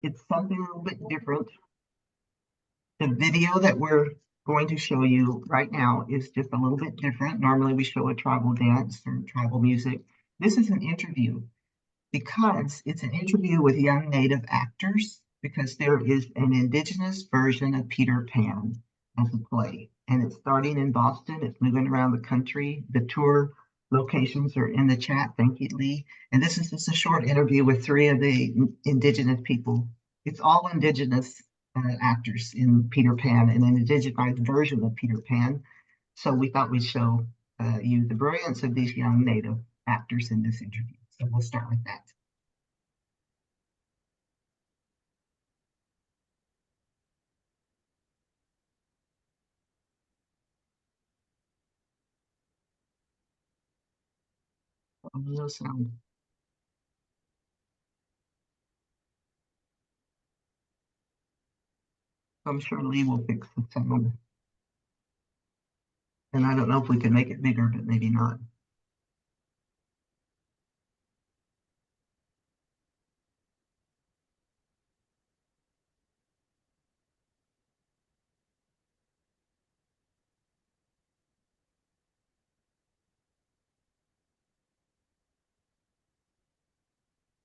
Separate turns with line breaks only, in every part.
It's something a little bit different. The video that we're going to show you right now is just a little bit different. Normally we show a tribal dance and tribal music. This is an interview because it's an interview with young Native actors because there is an indigenous version of Peter Pan as a play. And it's starting in Boston. It's moving around the country. The tour locations are in the chat. Thank you, Lee. And this is just a short interview with three of the indigenous people. It's all indigenous actors in Peter Pan and an indigenized version of Peter Pan. So we thought we'd show you the brilliance of these young Native actors in this interview. So we'll start with that. No sound. I'm sure Lee will fix the sound. And I don't know if we can make it bigger, but maybe not.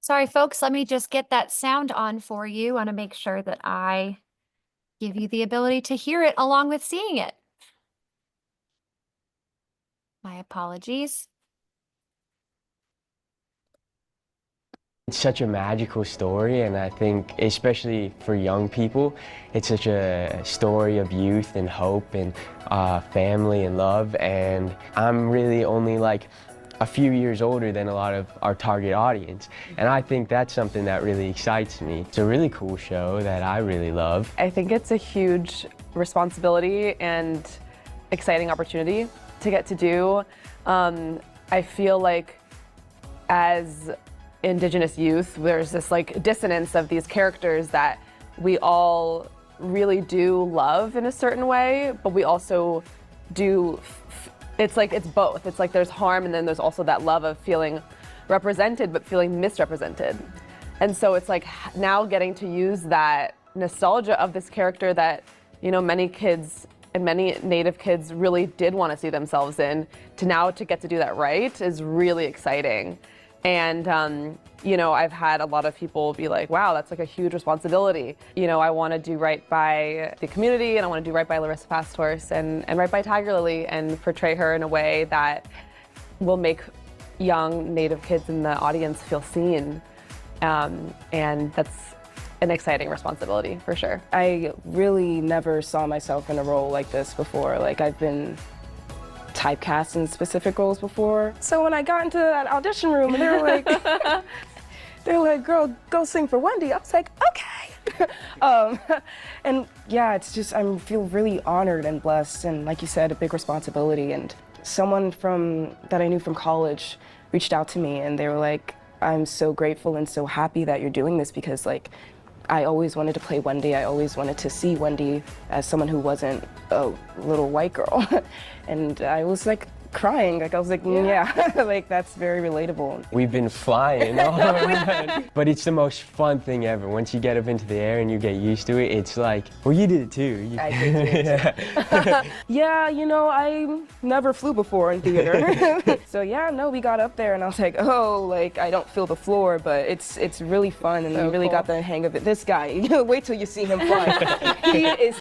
Sorry, folks, let me just get that sound on for you. I want to make sure that I give you the ability to hear it along with seeing it. My apologies.
It's such a magical story, and I think especially for young people, it's such a story of youth and hope and family and love, and I'm really only like a few years older than a lot of our target audience, and I think that's something that really excites me. It's a really cool show that I really love.
I think it's a huge responsibility and exciting opportunity to get to do. I feel like as Indigenous youth, there's this like dissonance of these characters that we all really do love in a certain way, but we also do, it's like, it's both. It's like there's harm and then there's also that love of feeling represented but feeling misrepresented. And so it's like now getting to use that nostalgia of this character that, you know, many kids and many Native kids really did want to see themselves in, to now to get to do that right is really exciting. And, you know, I've had a lot of people be like, wow, that's like a huge responsibility. You know, I want to do right by the community, and I want to do right by Larissa Pastorce and right by Tiger Lily and portray her in a way that will make young Native kids in the audience feel seen. And that's an exciting responsibility for sure.
I really never saw myself in a role like this before. Like, I've been typecast in specific roles before. So when I got into that audition room and they were like, girl, go sing for Wendy. I was like, okay. And yeah, it's just, I feel really honored and blessed. And like you said, a big responsibility. And someone that I knew from college reached out to me and they were like, I'm so grateful and so happy that you're doing this because like, I always wanted to play Wendy. I always wanted to see Wendy as someone who wasn't a little white girl. And I was like crying. Like I was like, yeah. Like that's very relatable.
We've been flying all over, but it's the most fun thing ever. Once you get up into the air and you get used to it, it's like, well, you did it too.
I did too. Yeah, you know, I never flew before in theater. So yeah, no, we got up there and I was like, oh, like I don't feel the floor, but it's really fun and we really got the hang of it. This guy, wait till you see him fly. He is.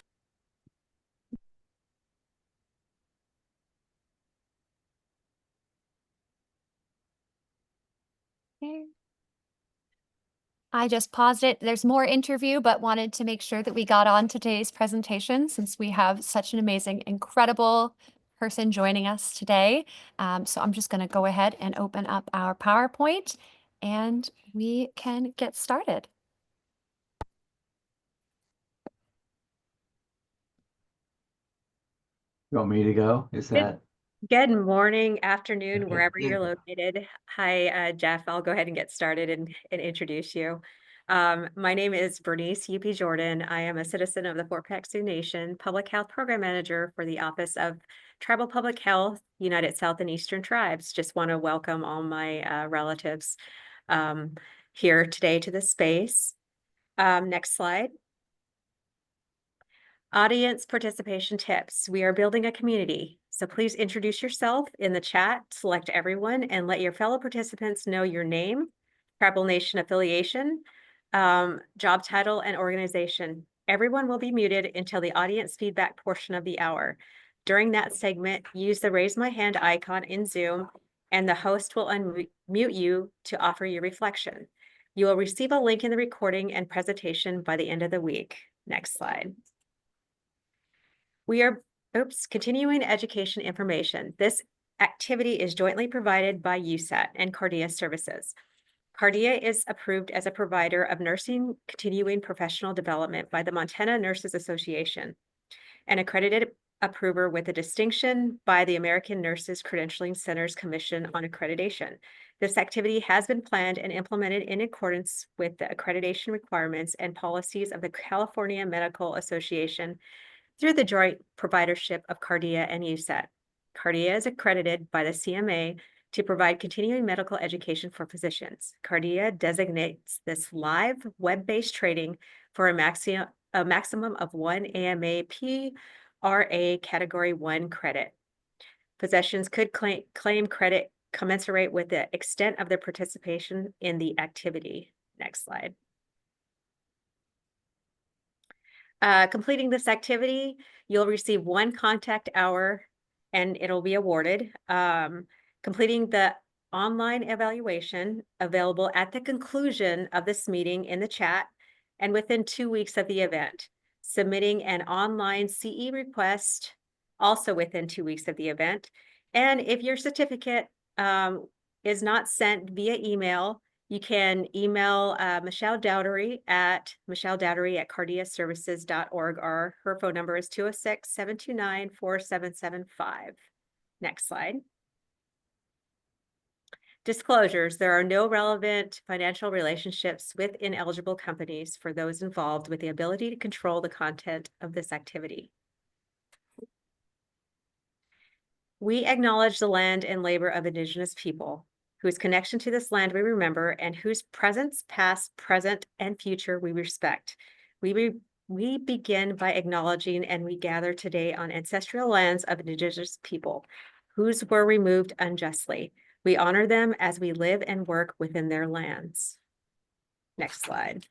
I just paused it. There's more interview, but wanted to make sure that we got on today's presentation since we have such an amazing, incredible person joining us today. So I'm just going to go ahead and open up our PowerPoint and we can get started.
You want me to go? Is that?
Good morning, afternoon,
Okay,
wherever
there
you're
you go.
located. Hi, Jeff. I'll go ahead and get started and introduce you. My name is Bernice UP Jordan. I am a citizen of the Fort Peck Sioux Nation, Public Health Program Manager for the Office of Tribal Public Health, United South and Eastern Tribes. Just want to welcome all my relatives here today to the space. Next slide. Audience participation tips. We are building a community, so please introduce yourself in the chat, select everyone, and let your fellow participants know your name, Tribal Nation affiliation, job title, and organization. Everyone will be muted until the audience feedback portion of the hour. During that segment, use the raise my hand icon in Zoom, and the host will unmute you to offer your reflection. You will receive a link in the recording and presentation by the end of the week. Next slide. We are, continuing education information. This activity is jointly provided by USET and Cardia Services. Cardia is approved as a provider of nursing continuing professional development by the Montana Nurses Association, an accredited approver with a distinction by the American Nurses Credentialing Centers Commission on Accreditation. This activity has been planned and implemented in accordance with the accreditation requirements and policies of the California Medical Association through the joint providership of Cardia and USET. Cardia is accredited by the CMA to provide continuing medical education for physicians. Cardia designates this live web-based training for a maximum of 1 AMA PRA Category 1 credit. Physicians could claim credit commensurate with the extent of their participation in the activity. Next slide. Completing this activity, you'll receive 1 contact hour and it'll be awarded. Completing the online evaluation available at the conclusion of this meeting in the chat and within 2 weeks of the event. Submitting an online CE request also within 2 weeks of the event. And if your certificate is not sent via email, you can email Michelle Dowdery at cardiaservices.org, or her phone number is 206-729-4775. Next slide. Disclosures. There are no relevant financial relationships with ineligible companies for those involved with the ability to control the content of this activity. We acknowledge the land and labor of Indigenous people, whose connection to this land we remember, and whose presence, past, present, and future we respect. We begin by acknowledging and we gather today on ancestral lands of Indigenous people, whose were removed unjustly. We honor them as we live and work within their lands. Next slide.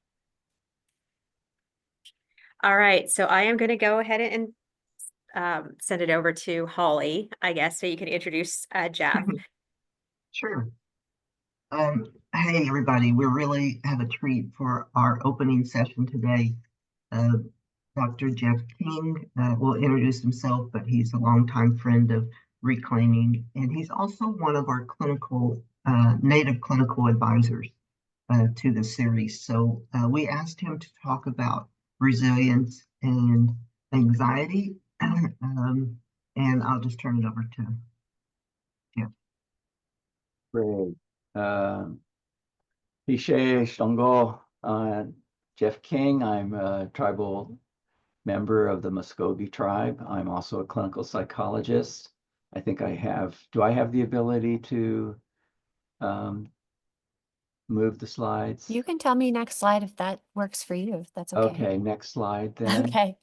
All right, so I am going to go ahead and send it over to Holly, I guess, so you can introduce Jeff.
Sure. Hey, everybody, we really have a treat for our opening session today. Dr. Jeff King will introduce himself, but he's a longtime friend of Reclaiming, and he's also one of our native clinical advisors to the series. So we asked him to talk about resilience and anxiety, and I'll just turn it over to Jeff.
Great. Pishe Shongo, Jeff King. I'm a tribal member of the Muskogee tribe. I'm also a clinical psychologist. I think do I have the ability to move the slides?
You can tell me next slide if that works for you, if that's okay.
Okay, next slide then.
Okay.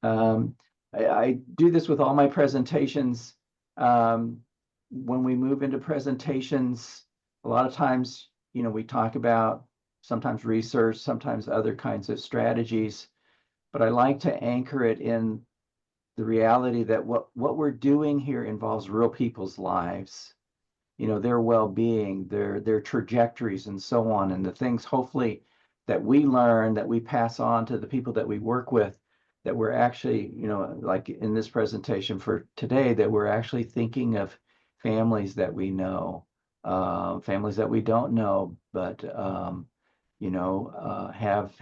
I do this with all my presentations. When we move into presentations, a lot of times, we talk about sometimes research, sometimes other kinds of strategies, but I like to anchor it in the reality that what we're doing here involves real people's lives, their well-being, their trajectories, and so on, and the things hopefully that we learn, that we pass on to the people that we work with, that we're actually, like in this presentation for today, that we're actually thinking of families that we know, families that we don't know, but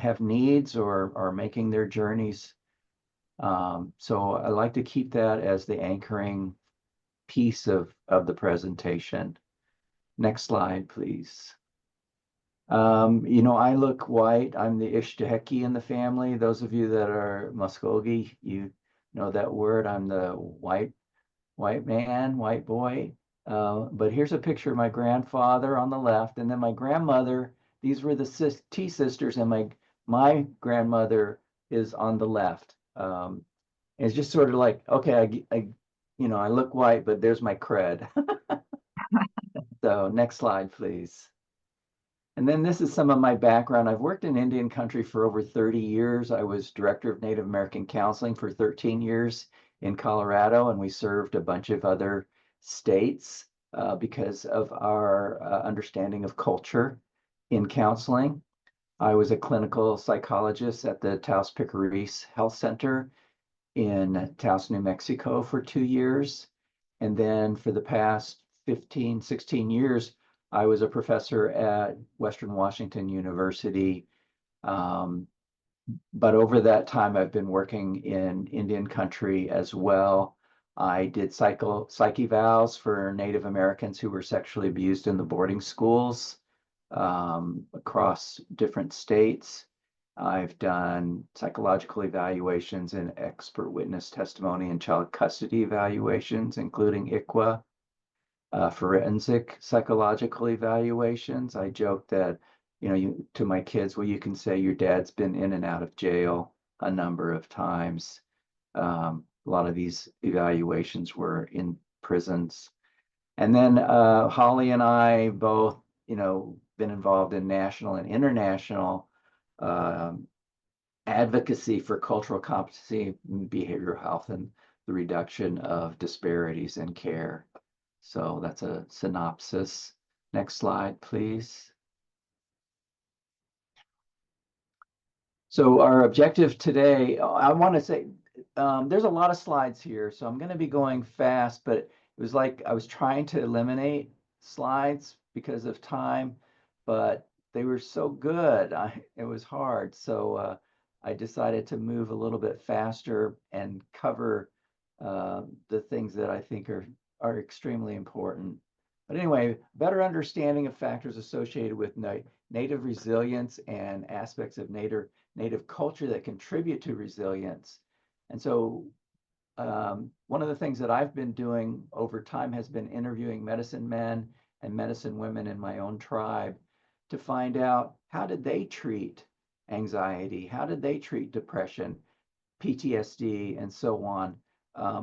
have needs or are making their journeys. So I like to keep that as the anchoring piece of the presentation. Next slide, please. I look white. I'm the Ishtaheki in the family. Those of you that are Muskogee, you know that word. I'm the white man, white boy. But here's a picture of my grandfather on the left, and then my grandmother these were the T sisters, and my grandmother is on the left. It's just sort of like, okay, I look white, but there's my cred. So next slide, please. And then this is some of my background. I've worked in Indian country for over 30 years. I was director of Native American counseling for 13 years in Colorado, and we served a bunch of other states because of our understanding of culture in counseling. I was a clinical psychologist at the Taos Picaris Health Center in Taos, New Mexico for 2 years. And then for the past 15, 16 years, I was a professor at Western Washington University. But over that time, I've been working in Indian country as well. I did psych evals for Native Americans who were sexually abused in the boarding schools across different states. I've done psychological evaluations and expert witness testimony and child custody evaluations, including ICWA. Forensic psychological evaluations. I joke that, to my kids, well, you can say your dad's been in and out of jail a number of times. A lot of these evaluations were in prisons. And then Holly and I both, been involved in national and international advocacy for cultural competency, behavioral health, and the reduction of disparities in care. So that's a synopsis. Next slide, please. So our objective today, I want to say, there's a lot of slides here, so I'm going to be going fast, but it was like I was trying to eliminate slides because of time, but they were so good, it was hard. So I decided to move a little bit faster and cover the things that I think are extremely important. But anyway, better understanding of factors associated with native resilience and aspects of native culture that contribute to resilience. And so one of the things that I've been doing over time has been interviewing medicine men and medicine women in my own tribe to find out, how did they treat anxiety? How did they treat depression, PTSD, and so on?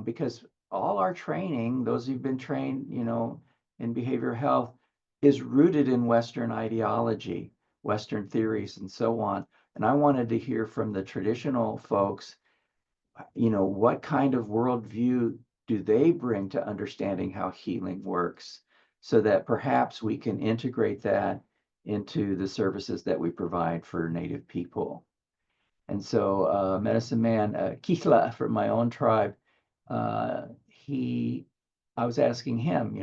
Because all our training, those who've been trained, in behavioral health, is rooted in Western ideology, Western theories, and so on. And I wanted to hear from the traditional folks, what kind of worldview do they bring to understanding how healing works, so that perhaps we can integrate that into the services that we provide for Native people. And so medicine man Kihla from my own tribe, I was asking him,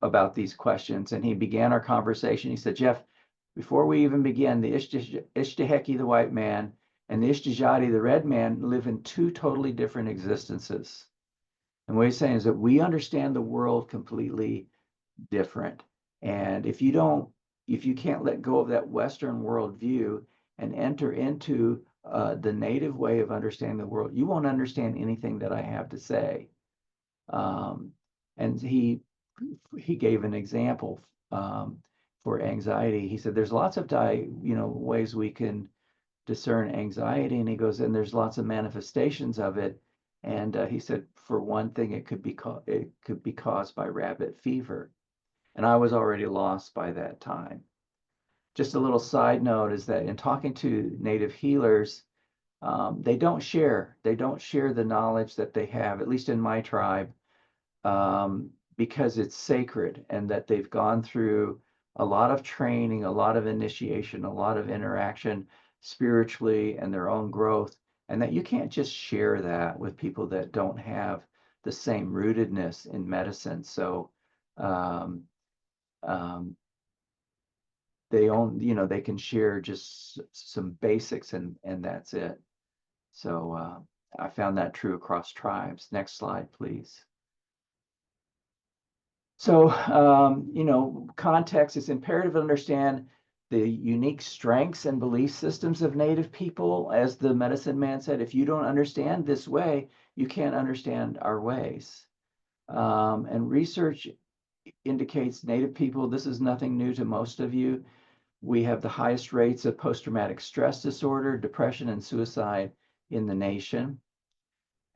about these questions, and he began our conversation. He said, Jeff, before we even begin, the Ishtaheki, the white man, and the Ishtijati, the red man, live in two totally different existences. And what he's saying is that we understand the world completely different. And if you can't let go of that Western worldview and enter into the native way of understanding the world, you won't understand anything that I have to say. And he gave an example for anxiety. He said, there's lots of ways we can discern anxiety, and he goes, and there's lots of manifestations of it. And he said, for one thing, it could be caused by rabbit fever. And I was already lost by that time. Just a little side note is that in talking to Native healers, they don't share the knowledge that they have, at least in my tribe, because it's sacred, and that they've gone through a lot of training, a lot of initiation, a lot of interaction spiritually and their own growth, and that you can't just share that with people that don't have the same rootedness in medicine. So they can share just some basics, and that's it. So I found that true across tribes. Next slide, please. So, context, it's imperative to understand the unique strengths and belief systems of Native people. As the medicine man said, if you don't understand this way, you can't understand our ways. And research indicates Native people, this is nothing new to most of you, We have the highest rates of post-traumatic stress disorder, depression, and suicide in the nation.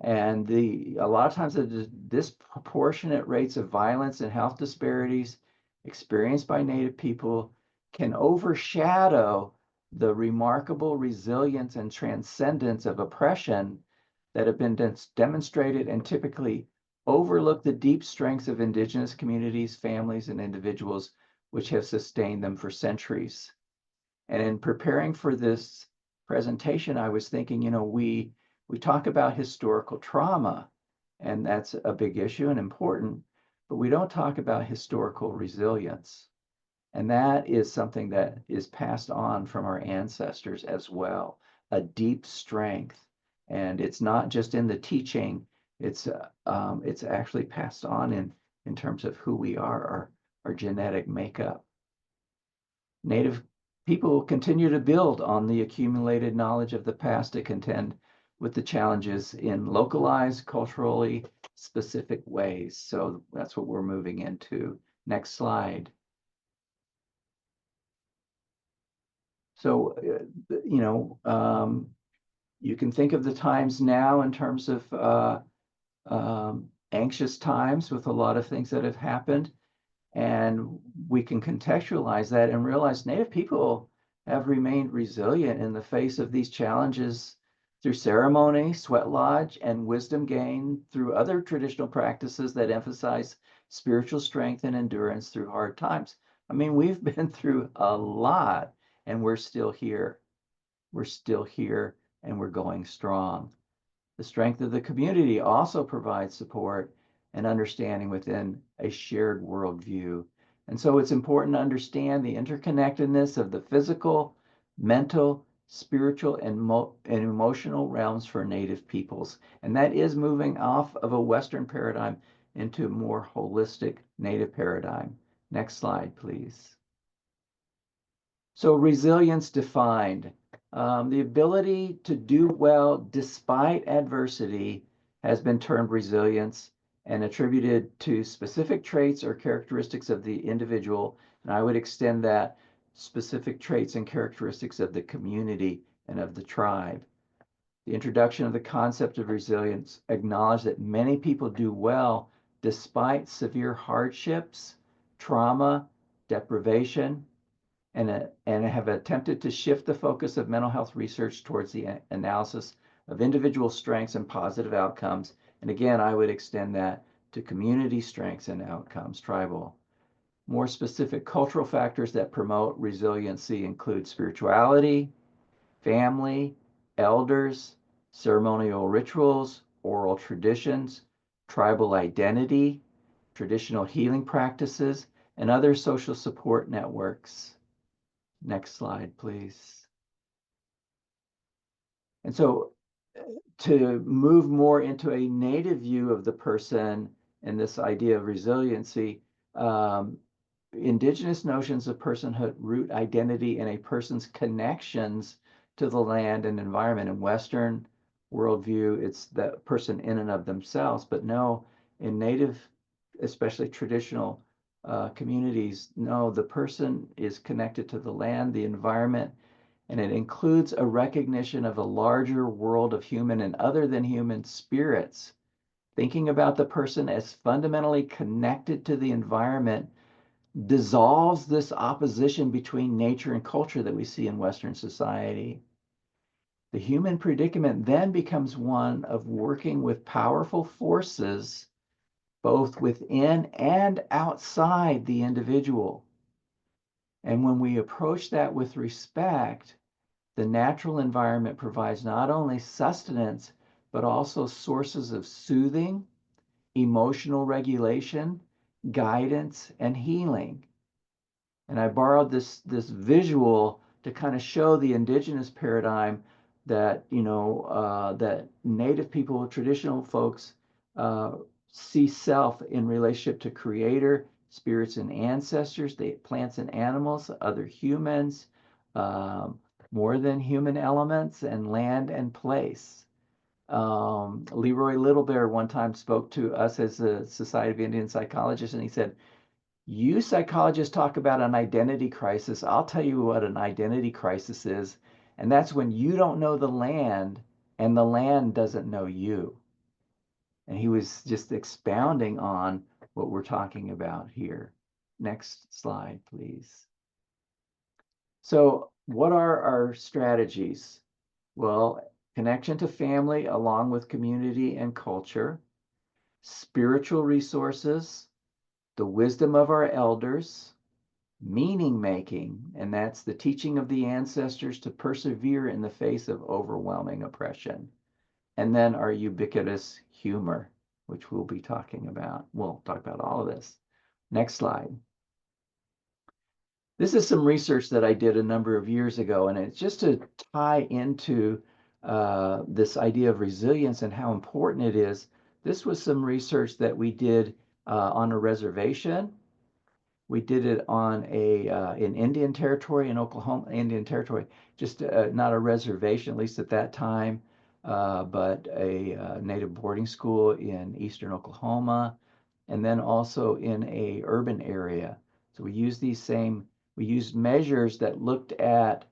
And a lot of times the disproportionate rates of violence and health disparities experienced by Native people can overshadow the remarkable resilience and transcendence of oppression that have been demonstrated and typically overlook the deep strengths of Indigenous communities, families, and individuals which have sustained them for centuries. And in preparing for this presentation, I was thinking, we talk about historical trauma, and that's a big issue and important, but we don't talk about historical resilience. And that is something that is passed on from our ancestors as well, a deep strength. And it's not just in the teaching, it's actually passed on in terms of who we are, our genetic makeup. Native people continue to build on the accumulated knowledge of the past to contend with the challenges in localized, culturally specific ways. So that's what we're moving into. Next slide. So, you can think of the times now in terms of anxious times with a lot of things that have happened. And we can contextualize that and realize Native people have remained resilient in the face of these challenges through ceremony, sweat lodge, and wisdom gained through other traditional practices that emphasize spiritual strength and endurance through hard times. I mean, we've been through a lot and we're still here. We're still here and we're going strong. The strength of the community also provides support and understanding within a shared worldview. And so it's important to understand the interconnectedness of the physical, mental, spiritual, and emotional realms for Native peoples. And that is moving off of a Western paradigm into a more holistic Native paradigm. Next slide, please. So resilience defined. The ability to do well despite adversity has been termed resilience and attributed to specific traits or characteristics of the individual. And I would extend that specific traits and characteristics of the community and of the tribe. The introduction of the concept of resilience acknowledged that many people do well despite severe hardships, trauma, deprivation, and have attempted to shift the focus of mental health research towards the analysis of individual strengths and positive outcomes. And again, I would extend that to community strengths and outcomes, tribal. More specific cultural factors that promote resiliency include spirituality, family, elders, ceremonial rituals, oral traditions, tribal identity, traditional healing practices, and other social support networks. Next slide, please. And so to move more into a Native view of the person and this idea of resiliency, Indigenous notions of personhood root identity in a person's connections to the land and environment. In Western worldview, it's the person in and of themselves, but no, in Native, especially traditional communities, no, the person is connected to the land, the environment, and it includes a recognition of a larger world of human and other than human spirits. Thinking about the person as fundamentally connected to the environment dissolves this opposition between nature and culture that we see in Western society. The human predicament then becomes one of working with powerful forces both within and outside the individual. And when we approach that with respect, the natural environment provides not only sustenance, but also sources of soothing, emotional regulation, guidance, and healing. And I borrowed this visual to kind of show the Indigenous paradigm that, that Native people, traditional folks, see self in relationship to creator, spirits and ancestors, plants and animals, other humans, more than human elements, and land and place. Leroy Little Bear one time spoke to us as a Society of Indian Psychologists, and he said, You psychologists talk about an identity crisis. I'll tell you what an identity crisis is, and that's when you don't know the land and the land doesn't know you. And he was just expounding on what we're talking about here. Next slide, please. So what are our strategies? Well, connection to family along with community and culture, spiritual resources, the wisdom of our elders, meaning making, and that's the teaching of the ancestors to persevere in the face of overwhelming oppression, and then our ubiquitous humor, which we'll be talking about. We'll talk about all of this. Next slide. This is some research that I did a number of years ago, and it's just to tie into this idea of resilience and how important it is. This was some research that we did on a reservation. We did it on in Indian Territory, in Oklahoma, Indian Territory, just not a reservation, at least at that time, but a native boarding school in eastern Oklahoma, and then also in a urban area. So we used measures that looked at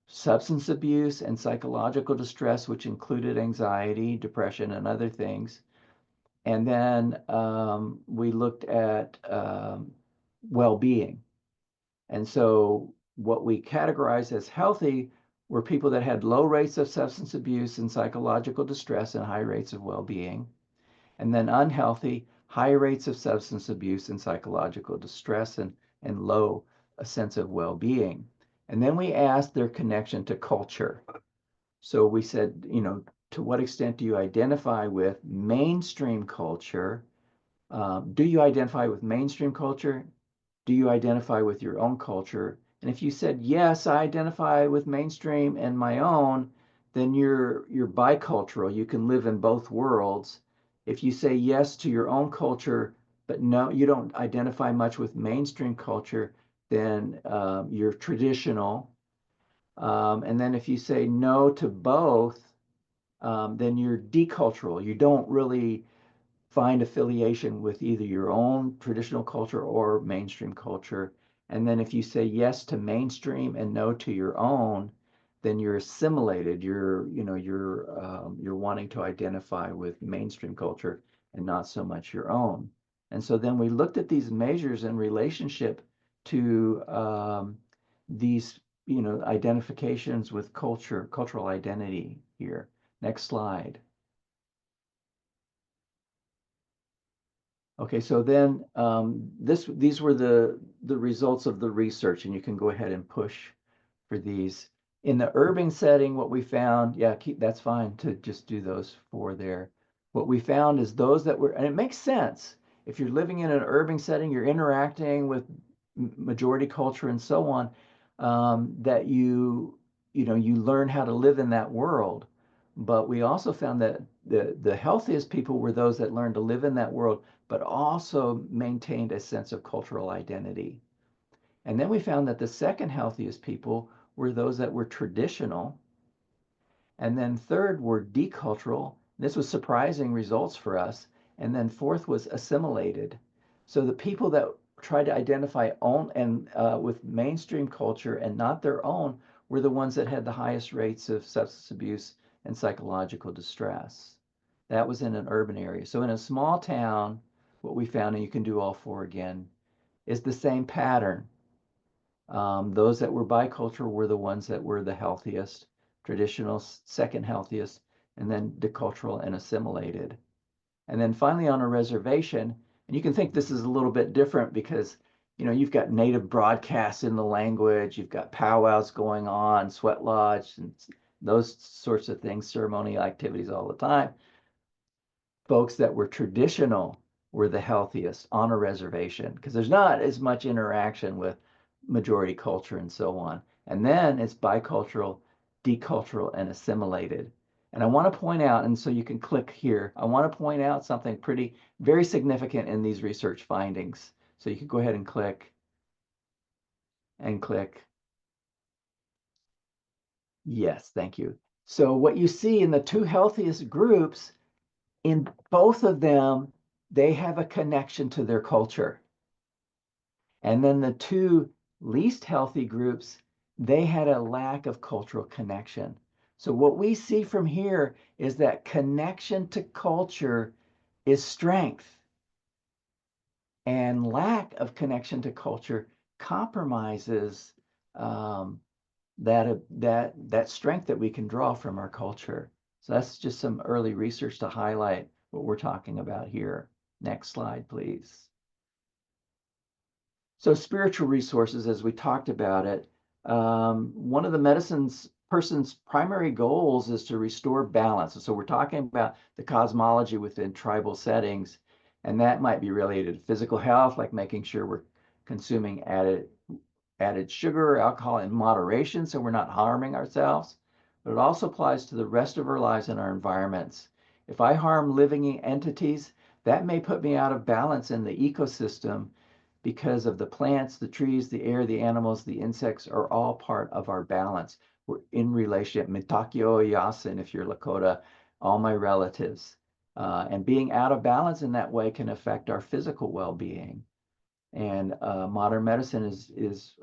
substance abuse and psychological distress, which included anxiety, depression, and other things. And then we looked at well-being. And so what we categorized as healthy were people that had low rates of substance abuse and psychological distress and high rates of well-being. And then unhealthy, high rates of substance abuse and psychological distress and low a sense of well-being. And then we asked their connection to culture. So we said, you know, to what extent do you identify with mainstream culture? Do you identify with mainstream culture? Do you identify with your own culture? And if you said, yes, I identify with mainstream and my own, then you're bicultural. You can live in both worlds. If you say yes to your own culture, but no, you don't identify much with mainstream culture, then you're traditional. And then if you say no to both, then you're decultural. You don't really find affiliation with either your own traditional culture or mainstream culture. And then if you say yes to mainstream and no to your own, then you're assimilated. You're wanting to identify with mainstream culture and not so much your own. And so then we looked at these measures in relationship to these identifications with cultural identity here. Next slide. Okay, so then these were the results of the research, and you can go ahead and push for these. In the urban setting, what we found, yeah, that's fine to just do those four there. What we found is those that were, and it makes sense. If you're living in an urban setting, you're interacting with majority culture and so on, that you learn how to live in that world. But we also found that the healthiest people were those that learned to live in that world, but also maintained a sense of cultural identity. And then we found that the second healthiest people were those that were traditional. And then third were decultural. This was surprising results for us. And then fourth was assimilated. So the people that tried to identify own and with mainstream culture and not their own were the ones that had the highest rates of substance abuse and psychological distress. That was in an urban area. So in a small town, what we found, and you can do all four again, is the same pattern. Those that were bicultural were the ones that were the healthiest, traditional second healthiest, and then decultural and assimilated. And then finally on a reservation, and you can think this is a little bit different because you've got native broadcasts in the language, you've got powwows going on, sweat lodge, and those sorts of things, ceremonial activities all the time. Folks that were traditional were the healthiest on a reservation because there's not as much interaction with majority culture and so on. And then it's bicultural, decultural, and assimilated. And I want to point out, and so you can click here, I want to point out something very significant in these research findings. So you can go ahead and click and click. Yes, thank you. So what you see in the two healthiest groups, in both of them, they have a connection to their culture. And then the two least healthy groups, they had a lack of cultural connection. So what we see from here is that connection to culture is strength, and lack of connection to culture compromises that strength that we can draw from our culture. So that's just some early research to highlight what we're talking about here. Next slide, please. So spiritual resources, as we talked about it, one of the person's primary goals is to restore balance. And so we're talking about the cosmology within tribal settings, and that might be related to physical health, like making sure we're consuming added sugar or alcohol in moderation so we're not harming ourselves. But it also applies to the rest of our lives and our environments. If I harm living entities, that may put me out of balance in the ecosystem, because of the plants, the trees, the air, the animals, the insects are all part of our balance. We're in relationship, mitakyo yasin, if you're Lakota, all my relatives. And being out of balance in that way can affect our physical well-being. And modern medicine is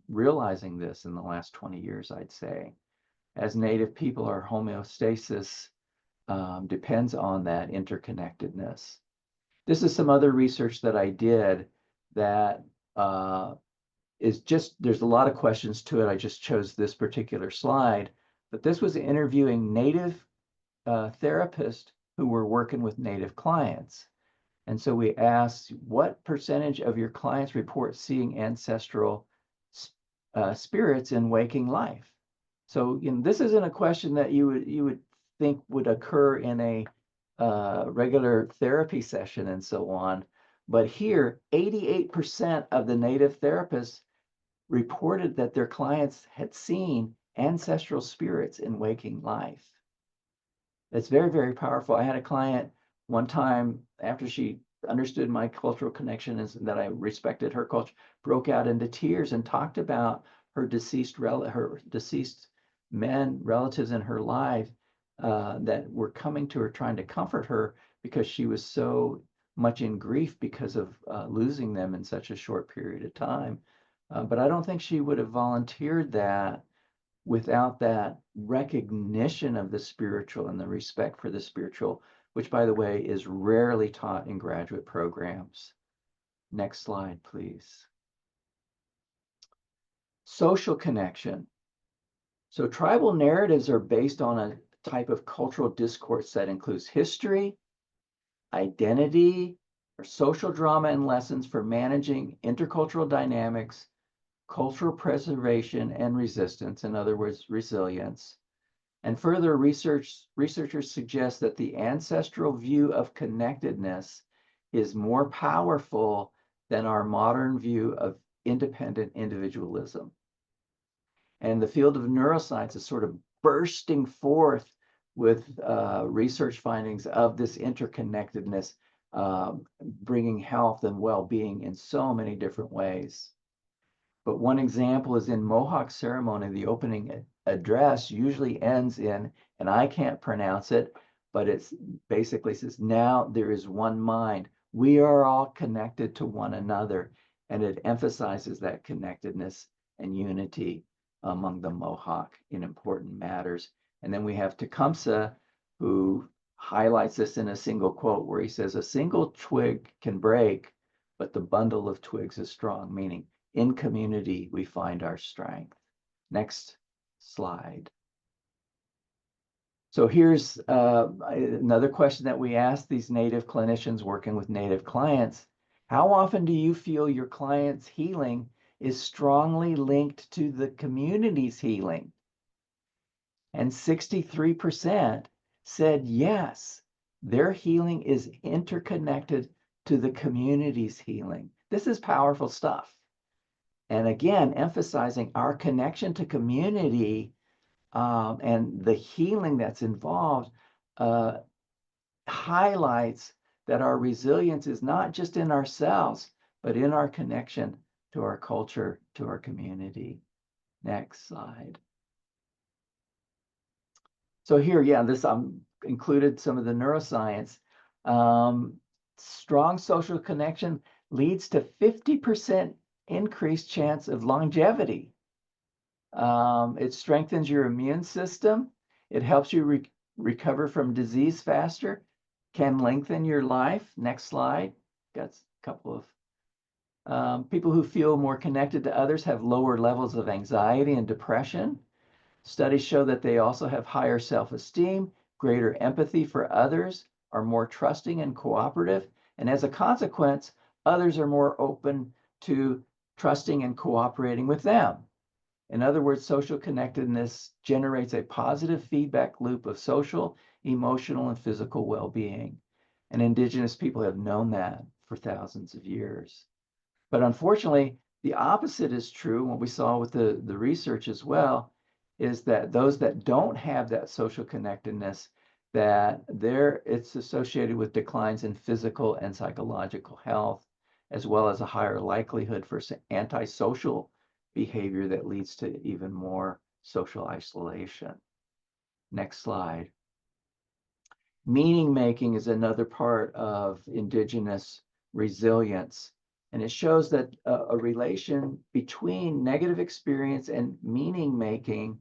realizing this in the last 20 years, I'd say. As Native people, our homeostasis depends on that interconnectedness. This is some other research that I did that is just, there's a lot of questions to it. I just chose this particular slide, but this was interviewing Native therapists who were working with Native clients. And so we asked, what percentage of your clients report seeing ancestral spirits in waking life? So this isn't a question that you would think would occur in a regular therapy session and so on. But here, 88% of the Native therapists reported that their clients had seen ancestral spirits in waking life. It's very, very powerful. I had a client one time, after she understood my cultural connection and that I respected her culture, broke out into tears and talked about her deceased men, relatives in her life that were coming to her, trying to comfort her because she was so much in grief because of losing them in such a short period of time. But I don't think she would have volunteered that without that recognition of the spiritual and the respect for the spiritual, which, by the way, is rarely taught in graduate programs. Next slide, please. Social connection. So tribal narratives are based on a type of cultural discourse that includes history, identity, or social drama and lessons for managing intercultural dynamics, cultural preservation, and resistance, in other words, resilience. And further researchers suggest that the ancestral view of connectedness is more powerful than our modern view of independent individualism. And the field of neuroscience is sort of bursting forth with research findings of this interconnectedness, bringing health and well-being in so many different ways. But one example is in Mohawk ceremony, the opening address usually ends in, and I can't pronounce it, but it's basically says, now there is one mind. We are all connected to one another. And it emphasizes that connectedness and unity among the Mohawk in important matters. And then we have Tecumseh, who highlights this in a single quote where he says, a single twig can break, but the bundle of twigs is strong, meaning in community, we find our strength. Next slide. So here's another question that we asked these Native clinicians working with Native clients. How often do you feel your client's healing is strongly linked to the community's healing? And 63% said yes, their healing is interconnected to the community's healing. This is powerful stuff. And again, emphasizing our connection to community and the healing that's involved highlights that our resilience is not just in ourselves, but in our connection to our culture, to our community. Next slide. So here, yeah, this included some of the neuroscience. Strong social connection leads to 50% increased chance of longevity. It strengthens your immune system. It helps you recover from disease faster, can lengthen your life. Next slide. Got a couple of people who feel more connected to others have lower levels of anxiety and depression. Studies show that they also have higher self-esteem, greater empathy for others, are more trusting and cooperative, and as a consequence, others are more open to trusting and cooperating with them. In other words, social connectedness generates a positive feedback loop of social, emotional, and physical well-being. And Indigenous people have known that for thousands of years. But unfortunately, the opposite is true. What we saw with the research as well is that those that don't have that social connectedness, that it's associated with declines in physical and psychological health, as well as a higher likelihood for antisocial behavior that leads to even more social isolation. Next slide. Meaning making is another part of Indigenous resilience. And it shows that a relation between negative experience and meaning making,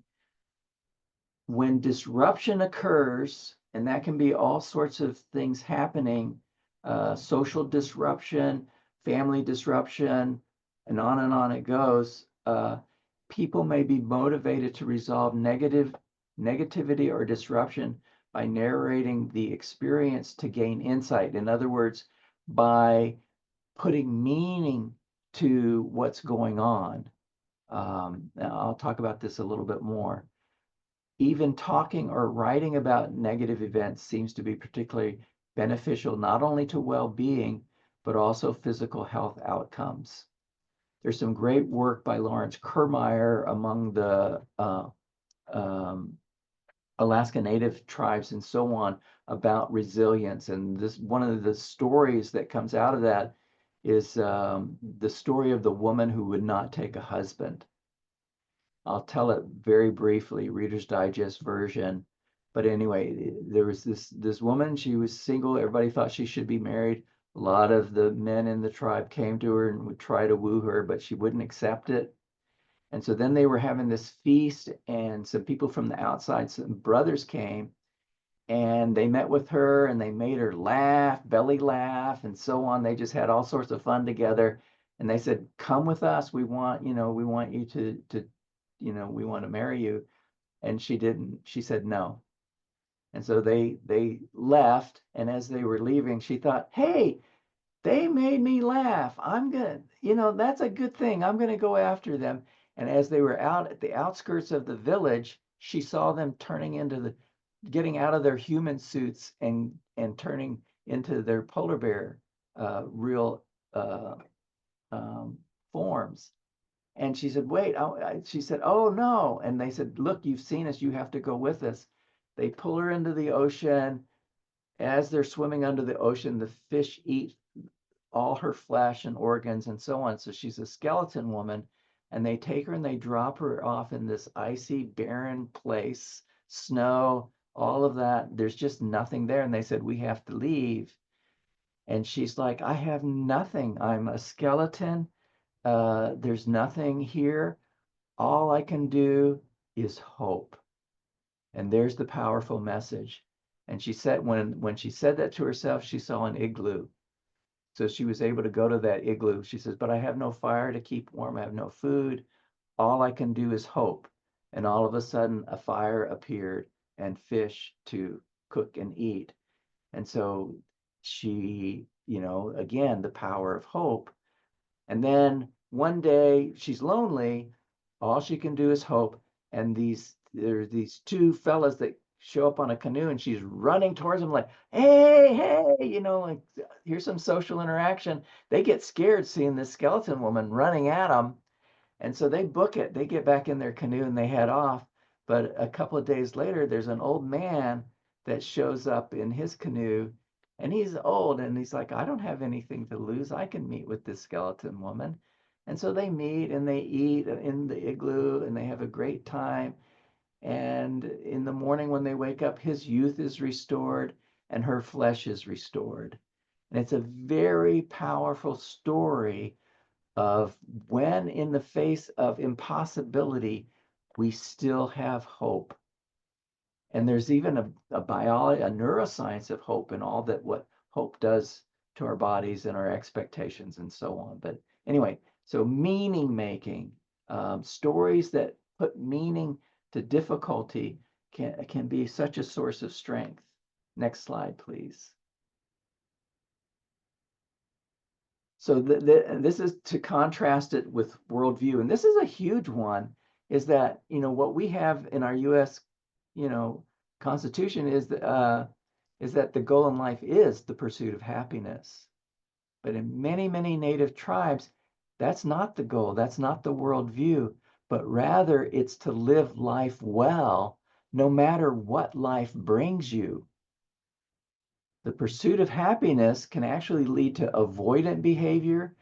when disruption occurs, and that can be all sorts of things happening, social disruption, family disruption, and on it goes, people may be motivated to resolve negativity or disruption by narrating the experience to gain insight. In other words, by putting meaning to what's going on. I'll talk about this a little bit more. Even talking or writing about negative events seems to be particularly beneficial, not only to well-being, but also physical health outcomes. There's some great work by Lawrence Kermeyer among the Alaska Native tribes and so on about resilience. And this, one of the stories that comes out of that is the story of the woman who would not take a husband. I'll tell it very briefly, Reader's Digest version. But anyway, there was this woman, she was single, everybody thought she should be married. A lot of the men in the tribe came to her and would try to woo her, but she wouldn't accept it. And so then they were having this feast, and some people from the outside, some brothers came, and they met with her and they made her laugh, belly laugh, and so on. They just had all sorts of fun together. And they said, "Come with us. We want you to we want to marry you." And she didn't. She said no. And so they left. And as they were leaving, she thought, "Hey, they made me laugh. I'm gonna, that's a good thing. I'm gonna go after them." And as they were out at the outskirts of the village, she saw them getting out of their human suits and turning into their polar bear real forms. And she said, "Wait," she said, "Oh no." And they said, "Look, you've seen us, you have to go with us." They pull her into the ocean. As they're swimming under the ocean, the fish eat all her flesh and organs and so on. So she's a skeleton woman, and they take her and they drop her off in this icy, barren place, snow, all of that. There's just nothing there. And they said, "We have to leave." And she's like, "I have nothing. I'm a skeleton. There's nothing here. All I can do is hope." And there's the powerful message. And she said, when she said that to herself, she saw an igloo. So she was able to go to that igloo. She says, "But I have no fire to keep warm. I have no food. All I can do is hope." And all of a sudden, a fire appeared and fish to cook and eat. And so she, again, the power of hope. And then one day she's lonely. All she can do is hope. And there's these two fellas that show up on a canoe, and she's running towards them like, hey, like, here's some social interaction. They get scared seeing this skeleton woman running at them. And so they book it. They get back in their canoe and they head off. But a couple of days later, there's an old man that shows up in his canoe, and he's old, and he's like, "I don't have anything to lose. I can meet with this skeleton woman." And so they meet and they eat in the igloo and they have a great time. And in the morning when they wake up, his youth is restored and her flesh is restored. And it's a very powerful story of when in the face of impossibility, we still have hope. And there's even a biology, a neuroscience of hope and all that what hope does to our bodies and our expectations and so on. But anyway, so meaning making, stories that put meaning to difficulty can be such a source of strength. Next slide, please. So this is to contrast it with worldview. And this is a huge one, is that, what we have in our U.S., Constitution is that the goal in life is the pursuit of happiness. But in many, many Native tribes, that's not the goal. That's not the worldview, but rather it's to live life well, no matter what life brings you. The pursuit of happiness can actually lead to avoidant behavior,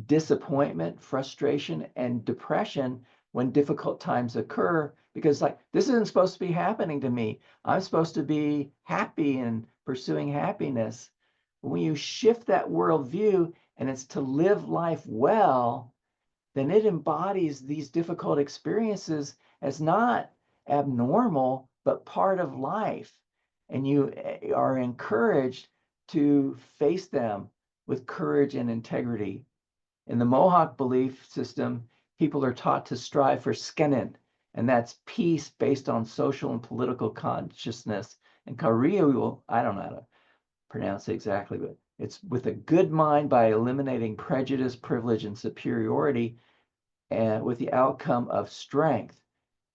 disappointment, frustration, and depression when difficult times occur, because this isn't supposed to be happening to me. I'm supposed to be happy and pursuing happiness. When you shift that worldview and it's to live life well, then it embodies these difficult experiences as not abnormal, but part of life. And you are encouraged to face them with courage and integrity. In the Mohawk belief system, people are taught to strive for skenin, and that's peace based on social and political consciousness. And Kariu, I don't know how to pronounce it exactly, but it's with a good mind by eliminating prejudice, privilege, and superiority, and with the outcome of strength.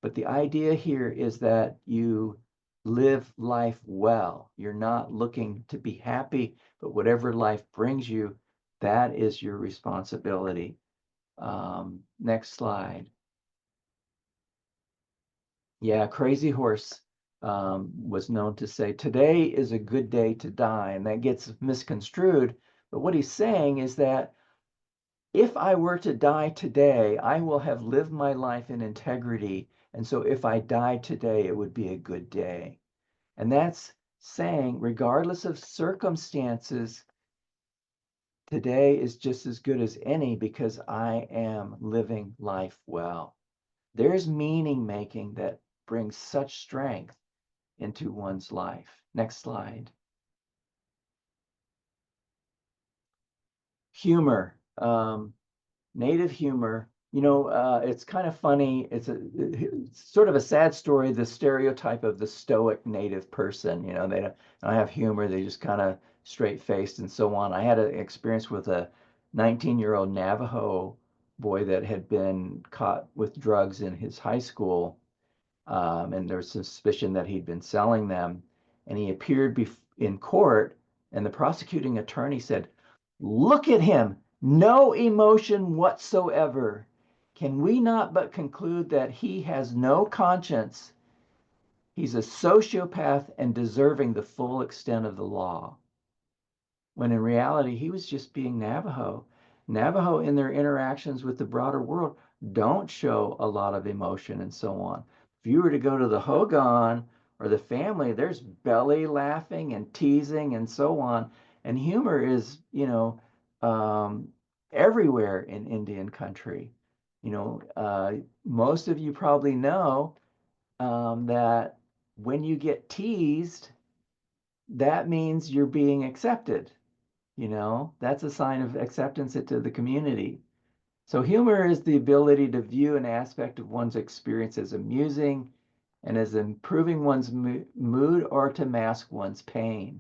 But the idea here is that you live life well. You're not looking to be happy, but whatever life brings you, that is your responsibility. Next slide. Yeah, Crazy Horse was known to say, today is a good day to die, and that gets misconstrued. But what he's saying is that if I were to die today, I will have lived my life in integrity. And so if I died today, it would be a good day. And that's saying, regardless of circumstances, today is just as good as any because I am living life well. There's meaning making that brings such strength into one's life. Next slide. Humor. Native humor, it's kind of funny. It's sort of a sad story, the stereotype of the stoic Native person. They don't have humor. They just kind of straight-faced and so on. I had an experience with a 19-year-old Navajo boy that had been caught with drugs in his high school, and there was suspicion that he'd been selling them. And he appeared in court, and the prosecuting attorney said, "Look at him. No emotion whatsoever. Can we not but conclude that he has no conscience? He's a sociopath and deserving the full extent of the law." When in reality, he was just being Navajo. Navajo, in their interactions with the broader world, don't show a lot of emotion and so on. If you were to go to the Hogan or the family, there's belly laughing and teasing and so on. And humor is, everywhere in Indian country. Most of you probably know that when you get teased, that means you're being accepted. That's a sign of acceptance into the community. So humor is the ability to view an aspect of one's experience as amusing and as improving one's mood or to mask one's pain.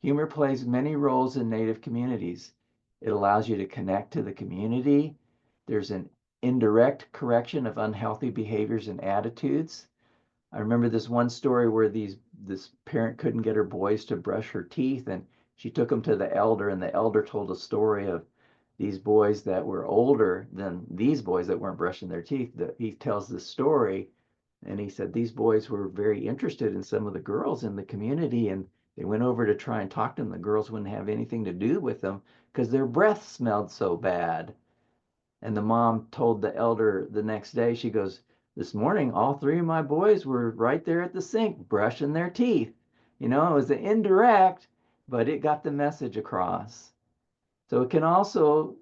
Humor plays many roles in Native communities. It allows you to connect to the community. There's an indirect correction of unhealthy behaviors and attitudes. I remember this one story where this parent couldn't get her boys to brush her teeth, and she took them to the elder, and the elder told a story of these boys that were older than these boys that weren't brushing their teeth. He tells this story, and he said these boys were very interested in some of the girls in the community, and they went over to try and talk to them. The girls wouldn't have anything to do with them because their breath smelled so bad. And the mom told the elder the next day, she goes, "This morning, all three of my boys were right there at the sink brushing their teeth." It was an indirect, but it got the message across. So it can also